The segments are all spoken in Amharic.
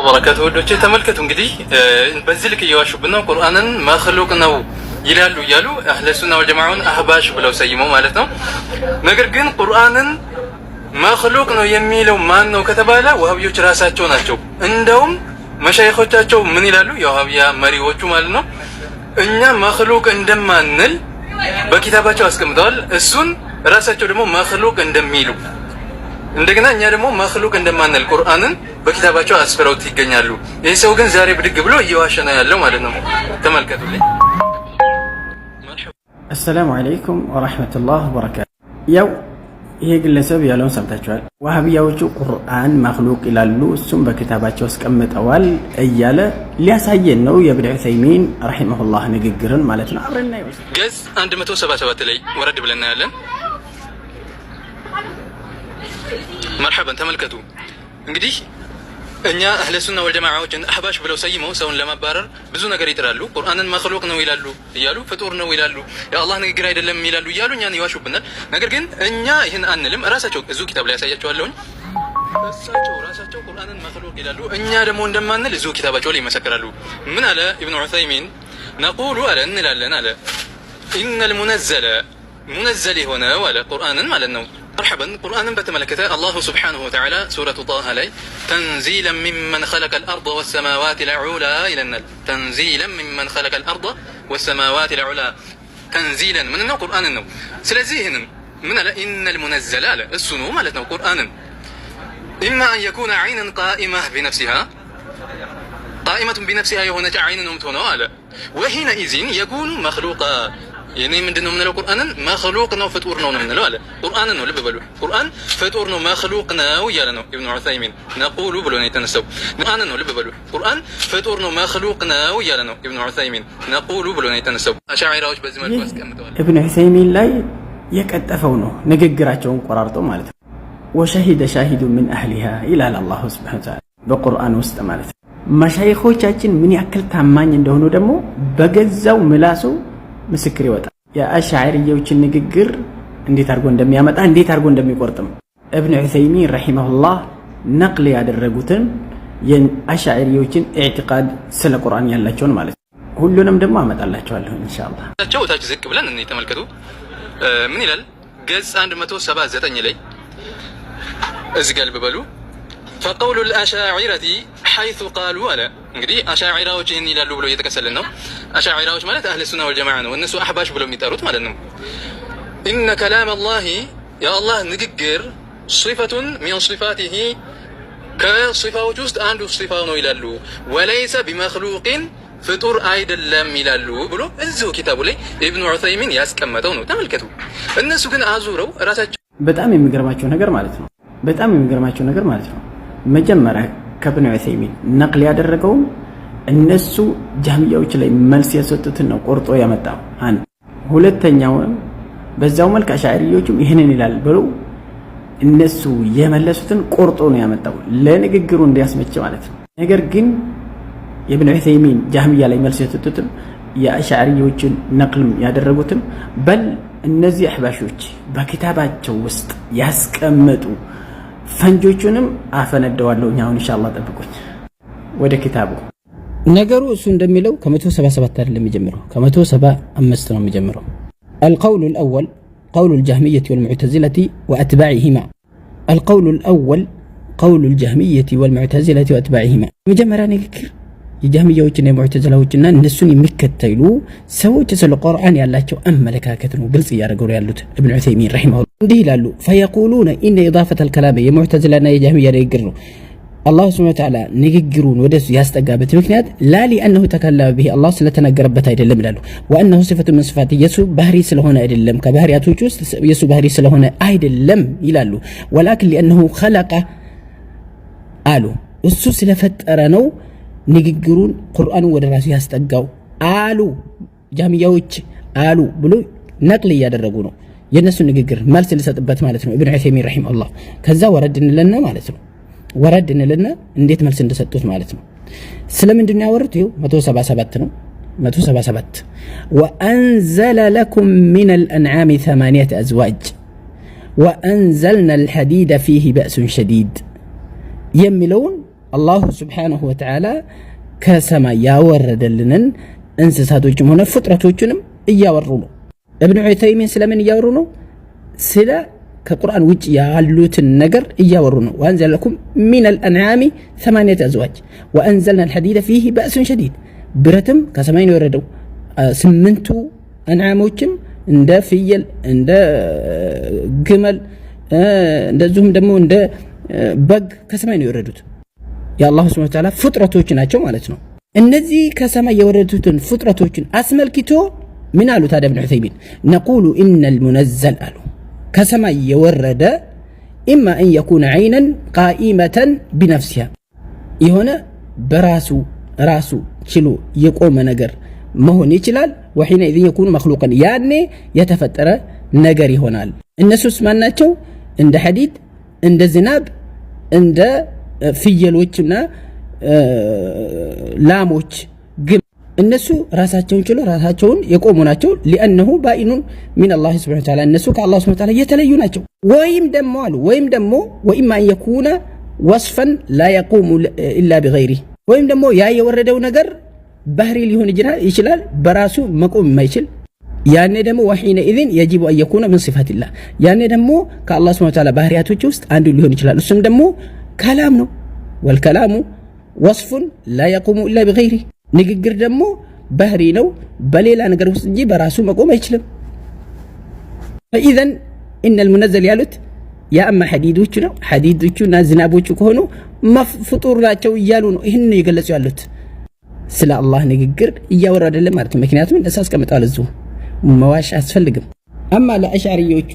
ወበረካቱ ወዶቼ ተመልከቱ። እንግዲህ በዚህ ልክ እየዋሹብን ነው። ቁርአንን መክሉቅ ነው ይላሉ እያሉ አህለ ሱና ወልጀማዓውን አህባሽ ብለው ሰይመው ማለት ነው። ነገር ግን ቁርአንን መክሉቅ ነው የሚለው ማን ነው ከተባለ ወሃቢዮች ራሳቸው ናቸው። እንደውም መሻይኾቻቸው ምን ይላሉ? የወሃቢያ መሪዎቹ ማለት ነው። እኛ መክሉቅ እንደማንል በኪታባቸው አስቀምጠዋል። እሱን ራሳቸው ደግሞ መክሉቅ እንደሚሉ እንደገና እኛ ደግሞ መክሉቅ እንደማንል ቁርአንን በኪታባቸው አስፈረውት ይገኛሉ። ይህ ሰው ግን ዛሬ ብድግ ብሎ እየዋሸ ነው ያለው ማለት ነው። ተመልከቱልኝ። አሰላሙ አለይኩም ወራህመቱላህ ወበረካቱ። ያው ይሄ ግለሰብ ያለውን ሰምታችኋል። ዋሃቢያዎቹ ቁርአን መክሉቅ ይላሉ፣ እሱም በኪታባቸው አስቀምጠዋል እያለ ሊያሳየን ነው። የኢብኑ ዑሰይሚን ረሂመሁላህ ንግግርን ማለት ነው። አብረና ይወስ ገጽ 177 ላይ ወረድ ብለን እናያለን። መርሐበን ተመልከቱ። እንግዲህ እኛ አህለ ሱና ወልጀማዓዎችን አህባሽ ብለው ሰይመው ሰውን ለማባረር ብዙ ነገር ይጥራሉ። ቁርአንን መክሉቅ ነው ይላሉ እያሉ ፍጡር ነው ይላሉ፣ የአላህ ንግግር አይደለም ይላሉ እያሉ እኛን ይዋሹብናል። ነገር ግን እኛ ይህን አንልም። ራሳቸው እዚሁ ኪታብ ላይ ያሳያቸዋለሁኝ። እሳቸው ራሳቸው ቁርአንን መክሉቅ ይላሉ፣ እኛ ደግሞ እንደማንል እዚሁ ኪታባቸው ላይ ይመሰክራሉ። ምን አለ ኢብኑ ዑሰይሚን? ነቁሉ አለ እንላለን አለ ኢነል ሙነዘል የሆነው አለ ቁርአንን ማለት ነው። መርሐበን ቁርአንን በተመለከተ አላሁ ሱብሓነሁ ወተዓላ ሱረቱ ጣሃ ላይ ተንዚለን ሚመን ኸለቀል አርደ ወሰማዋቲል ዑላ ይለናል። ተንዚለን ሚመን ኸለቀል አርደ ወሰማዋቲል ዑላ ተንዚለን ምን ነው? ቁርአንን ነው። ስለዚህ ይህንን ምን አለ? ኢነል ሙነዘለ አለ እሱ ነው ማለት ነው ቁርአንን። ኢማ አን የኩነ ዐይነን ቃኢመህ ቢነፍሲሃ ቃኢመቱን ቢነፍሲሃ የሆነች ዐይን ነው የምትሆነው አለ። ወሒነ ኢዚን የኩኑ መክሉቃ የኔ ምንድነው የምንለው? ቁርአንን መክሉቅ ነው ፍጡር ነው የምንለው አለ። ቁርአንን ነው ልብ በሉ። ቁርአን ፍጡር ነው መክሉቅ ነው እያለ ነው ኢብኑ ዑሰይሚን። ነቁሉ ብሎ ነው የተነሳው። ቁርአንን ነው ልብ በሉ። ቁርአን ፍጡር ነው መክሉቅ ነው እያለ ነው ኢብኑ ዑሰይሚን። ነቁሉ ብሎ ነው የተነሳው። አሻዒራዎች በዚህ መልኩ አስቀምጠዋል። ኢብኑ ዑሰይሚን ላይ የቀጠፈው ነው ንግግራቸውን ቆራርጦ ማለት ነው። ወሸሂደ ሻሂዱ ምን አህሊሃ ይላል አላሁ ሱብሓነሁ ወተዓላ በቁርአን ውስጥ ማለት ነው። መሻይኾቻችን ምን ያክል ታማኝ እንደሆኑ ደግሞ በገዛው ምላሱ ምስክር ይወጣል። የአሻዕሪዮችን ንግግር እንዴት አድርጎ እንደሚያመጣ እንዴት አድርጎ እንደሚቆርጥም ኢብኑ ዑሰይሚን ረሂመሁላህ ነቅል ያደረጉትን የአሻዕሪዮችን ኢዕቲቃድ ስለ ቁርአን ያላቸውን ማለት ነው። ሁሉንም ደግሞ አመጣላችኋለሁ ኢንሻአላህ። ታች ዝቅ ብለን እኔ ተመልከቱ ምን ይላል? ገጽ 179 ላይ እዚህ ጋር ልብ በሉ። فقول الأشاعرة حيث قالوا على እንግዲህ አሻዒራዎች ይህን ይላሉ ብሎ እየተከሰልን ነው። አሻዒራዎች ማለት አህለ ሱና ወልጀማዓ ነው። እነሱ አህባሽ ብለው የሚጠሩት ማለት ነው። ኢነ ከላም አላህ የአላህ ንግግር ሲፈቱን ሚን ሲፋቲሂ ከሲፋዎች ውስጥ አንዱ ሲፋው ነው ይላሉ። ወለይሰ ቢመክሉቅን ፍጡር አይደለም ይላሉ ብሎ እዚሁ ኪታቡ ላይ ኢብኑ ዑሰይሚን ያስቀመጠው ነው። ተመልከቱ። እነሱ ግን አዙረው ራሳቸው በጣም የሚገርማቸው ነገር ማለት ነው መጀመሪያ ከኢብኑ ዑሰይሚን ነቅል ያደረገው እነሱ ጃህሚያዎች ላይ መልስ የሰጡትን ነው ቆርጦ ያመጣው። አንድ ሁለተኛው በዛው መልክ አሻዕሪዮችም ይሄንን ይላል ብለው እነሱ የመለሱትን ቆርጦ ነው ያመጣው ለንግግሩ እንዲያስመች ማለት ነው። ነገር ግን ኢብኑ ዑሰይሚን ጃህሚያ ላይ መልስ የሰጡትን የአሻዕሪዮችን ነቅልም ያደረጉትን በል እነዚህ አህባሾች በኪታባቸው ውስጥ ያስቀመጡ ፈንጆቹንም አፈነደዋለሁ። አሁን ኢንሻአላህ ጠብቁኝ። ወደ ኪታቡ ነገሩ እሱ እንደሚለው ከ177 አይደለም የሚጀምረው ከ175 ነው የሚጀምረው። القول الأول قول الجهمية والمعتزلة وأتباعهما. القول الأول قول الجهمية والمعتزلة وأتباعهما. مجمرا ንግግር የጃህሚያዎችና የሙዕተዚላዎችና እነሱን የሚከተሉ ሰዎች ስለ ቁርአን ያላቸው አመለካከት ነው ግልጽ ያደርገው ያሉት ኢብኑ ዑሰይሚን ረሂመሁላህ እንዲህ ይላሉ። فيقولون إن إضافة الكلام የሙዕተዚላና የጃህሚያ ንግግር ነው አላህ ሱብሓነሁ ወተዓላ ንግግሩን ወደሱ ያስጠጋበት ምክንያት لا لأنه تكلم به الله ስለተነገረበት አይደለም ይላሉ። وأنه صفة من صفات የሱ ባህሪ ስለሆነ አይደለም ከባህሪያቶች ውስጥ የሱ ባህሪ ስለሆነ አይደለም ይላሉ። ولكن لأنه خلق አሉ እሱ ስለፈጠረ ነው ንግግሩን ቁርአኑን ወደ ራሱ ያስጠጋው አሉ ጃህሚያዎች አሉ ብሎ ነቅል ያደረጉ ነው። የነሱ ንግግር መልስ ሊሰጥበት ማለት ነው ኢብኑ ዑሰይሚን ረሂመሁላህ። ከዛ ወረድ እንለና ማለት ነው ወረድ እንለና እንዴት መልስ እንደሰጡት ማለት ነው። ስለምንድን ነው ያወሩት? ይኸው 177 ነው 177 وأنزل لكم من الأنعام 8 أزواج وأنزلنا الحديد فيه بأس شديد የሚለውን አላሁ ስብሓነሁ ወተዓላ ከሰማይ ያወረደልንን እንስሳቶችም ሆነ ፍጥረቶችንም እያወሩ ነው። እብኑ ዑተይሚን ስለምን እያወሩ ነው? ስለ ከቁርአን ውጭ ያሉትን ነገር እያወሩ ነው። ወአንዘለ ለኩም ሚነል አንዓሚ 8 አዝዋጅ ወአንዘልና አልሐዲደ ፊሂ በእሱን ሸዲድ። ብረትም ከሰማይ ነው የወረደው። 8ቱ አንዓሞችም እንደ ፍየል፣ እንደ ግመል፣ እንደዚሁም ደግሞ እንደ በግ ከሰማይ ነው የወረዱት። የአላሁ ሱብሓነሁ ወተዓላ ፍጥረቶች ናቸው ማለት ነው። እነዚህ ከሰማይ የወረዱትን ፍጥረቶችን አስመልክቶ ምን አሉ ታዲያ ኢብኑ ዑሰይሚን? ነቁሉ ኢነል ሙነዘል አሉ ከሰማይ የወረደ ኢማ አን የኩነ ዐይነን ቃኢመተን ቢነፍሲሃ የሆነ በራሱ ችሎ የቆመ ነገር መሆን ይችላል። ወሒነኢዝን የኩኑ መኽሉቀን ያኔ የተፈጠረ ነገር ይሆናል። እነሱስ ማን ናቸው? እንደ ሐዲድ፣ እንደ ዝናብ፣ እንደ ፍየሎችና ላሞች፣ ግም እነሱ ራሳቸውን ችሎ ራሳቸውን የቆሙ ናቸው። ሊአነሁ ባኢኑን ሚን አላህ ሱብሓነሁ ወተዓላ እነሱ ከአላህ ሱብሓነሁ ወተዓላ የተለዩ ናቸው። ወይም ደግሞ ወኢማ አን የኩነ ወስፈን ላ የቁሙ ኢላ ቢገይሪህ ወይም ደግሞ ያ የወረደው ነገር ባህሪ ሊሆን ይችላል በራሱ መቆም የማይችል ያኔ ደግሞ ወሒነኢዝን የጂቡ አን የኩነ ምን ሲፋቲላህ ያኔ ደግሞ ከአላህ ሱብሓነሁ ወተዓላ ባህሪያቶች ውስጥ አንዱ ሊሆን ይችላል። እሱም ደግሞ ከላም ነው። ወልከላሙ ወስፉን ላ የቁሙ ኢላ ቢገይሪህ ንግግር ደግሞ ባህሪ ነው በሌላ ነገር ውስጥ እንጂ በራሱ መቆም አይችልም። ፈኢዘን ኢነል ሙነዘል ያሉት ያማ ሐዲዶቹ ነው። ሐዲዶቹና ዝናቦቹ ከሆኑ ፍጡር ናቸው እያሉ ነው ይህን ነው የገለጹ ያሉት። ስለ አላህ ንግግር እያወሩ አይደለም ማለት ነው። ምክንያቱም እነሱ አስቀምጠዋል እዚሁ መዋሽ አያስፈልግም። አማ ለአሽዓሪዮቹ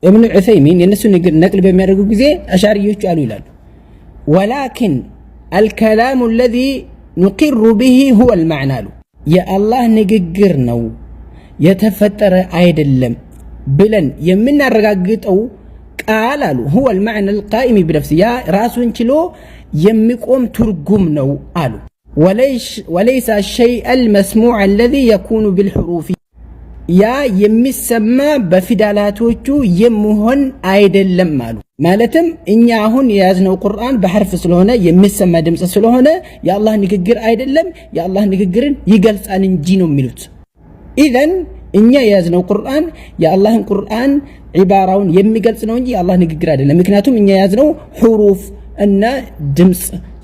ኢብኑ ዑሰይሚን የነሱ ንግግር ነቅል በሚያደርጉ ጊዜ አሻሪዮቹ አሉ ይላሉ ወላኪን አልከላሙ አለዚ ኑቂሩ ቢሂ ሁወ አልመዕና አሉ የአላህ ንግግር ነው የተፈጠረ አይደለም ብለን የምናረጋግጠው ቃል አሉ ሁወ አልመዕና አልቃኢም ቢነፍሲ ያ ራሱን ችሎ የሚቆም ትርጉም ነው አሉ ወለይሰ ሸይእ አልመስሙዕ አለዚ የኩኑ ቢልሑሩፍ ያ የሚሰማ በፊደላቶቹ የመሆን አይደለም አሉ። ማለትም እኛ አሁን የያዝነው ቁርአን በሐርፍ ስለሆነ የሚሰማ ድምጽ ስለሆነ የአላህ ንግግር አይደለም የአላህ ንግግርን ይገልጻል እንጂ ነው የሚሉት። ኢዘን እኛ የያዝነው ቁርአን የአላህን ቁርአን ዒባራውን የሚገልጽ ነው እንጂ የአላህ ንግግር አይደለም። ምክንያቱም እኛ የያዝነው ሑሩፍ እና ድምጽ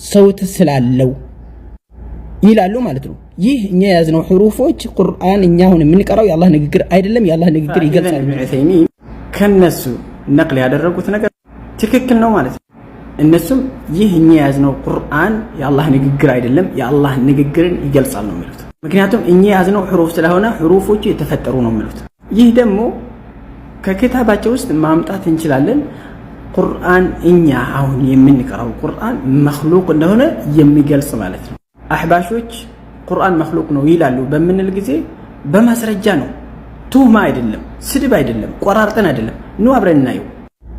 ሰውት ስላለው ይላሉ ማለት ነው። ይህ እኛ የያዝነው ሑሩፎች ቁርአን እኛ አሁን የምንቀራው የአላህ ንግግር አይደለም የአላህ ንግግር ይገልጻል። ኢብኑ ዑሰይሚን ከነሱ ነቅል ያደረጉት ነገር ትክክል ነው ማለት ነው። እነሱም ይህ እኛ የያዝነው ቁርአን የአላህ ንግግር አይደለም የአላህ ንግግርን ይገልጻል ነው የሚሉት። ምክንያቱም እኛ የያዝነው ሑሩፍ ስለሆነ ሑሩፎቹ የተፈጠሩ ነው የሚሉት። ይህ ደግሞ ከኪታባቸው ውስጥ ማምጣት እንችላለን። ቁርአን እኛ አሁን የምንቀራው ቁርአን መኽሉቅ እንደሆነ የሚገልጽ ማለት ነው። አህባሾች ቁርአን መኽሉቅ ነው ይላሉ በምንል ጊዜ በማስረጃ ነው። ቱህማ አይደለም፣ ስድብ አይደለም፣ ቆራርጠን አይደለም። ኑ አብረን እናየው።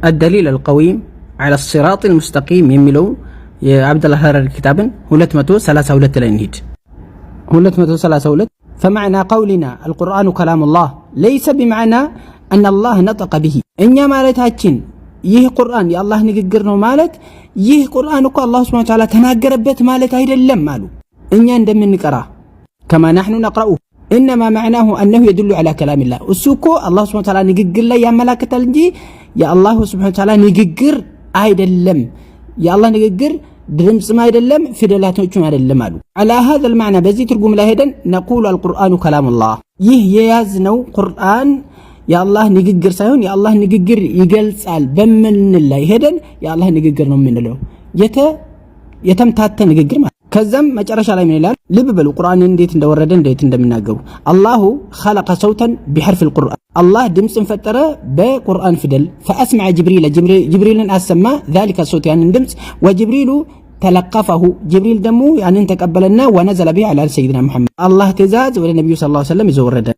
الدليل القويم على الصراط المستقيم የሚለው የአብዱላህ ሐረሪ ኪታብን 232 ላይ እንሂድ። 232 فمعنى قولنا القرآن كلام الله ليس بمعنى أن الله نطق به እኛ ማለታችን ይህ ቁርአን የአላህ ንግግር ነው ማለት ይህ ቁርአን እኮ አላህ ሱብሓነሁ ወተዓላ ተናገረበት ማለት አይደለም አሉ። እኛ እንደምንቀራ كما نحن نقرأه إنما معناه أنه يدل على كلام الله እሱ እኮ አላህ ሱብሓነሁ ወተዓላ ንግግር ላይ ያመላክታል እንጂ የአላህ ሱብሓነሁ ወተዓላ ንግግር አይደለም። የአላህ ንግግር ድምጽም አይደለም ፊደላቶችም አይደለም አሉ። على هذا المعنى በዚህ ትርጉም ላይ ሄደን نقول القرآن كلام الله ይህ የያዝነው ቁርአን የአላህ ንግግር ሳይሆን የአላህ ንግግር ይገልጻል በምን ላይ ሄደን የአላህ ንግግር ነው የምንለው የተምታተ ንግግር ማለት። ከዛም መጨረሻ ላይ ምን ይላል ልብ በሉ ቁርአን እንዴት እንደወረደ እንዴት እንደምናገሩ አላሁ خلق صوتا بحرف القرآن አላህ ድምጽን ፈጠረ በቁርአን ፊደል فأسمع جبريل أسمع ذلك الصوت يعني ድምጽ وجبريل تلقفه جبريل ደሞ ያንን ተቀበለና ونزل به على سيدنا محمد አላህ ትእዛዝ ወደ ነብዩ ሰለላሁ ዐለይሂ ወሰለም ይዘወረደ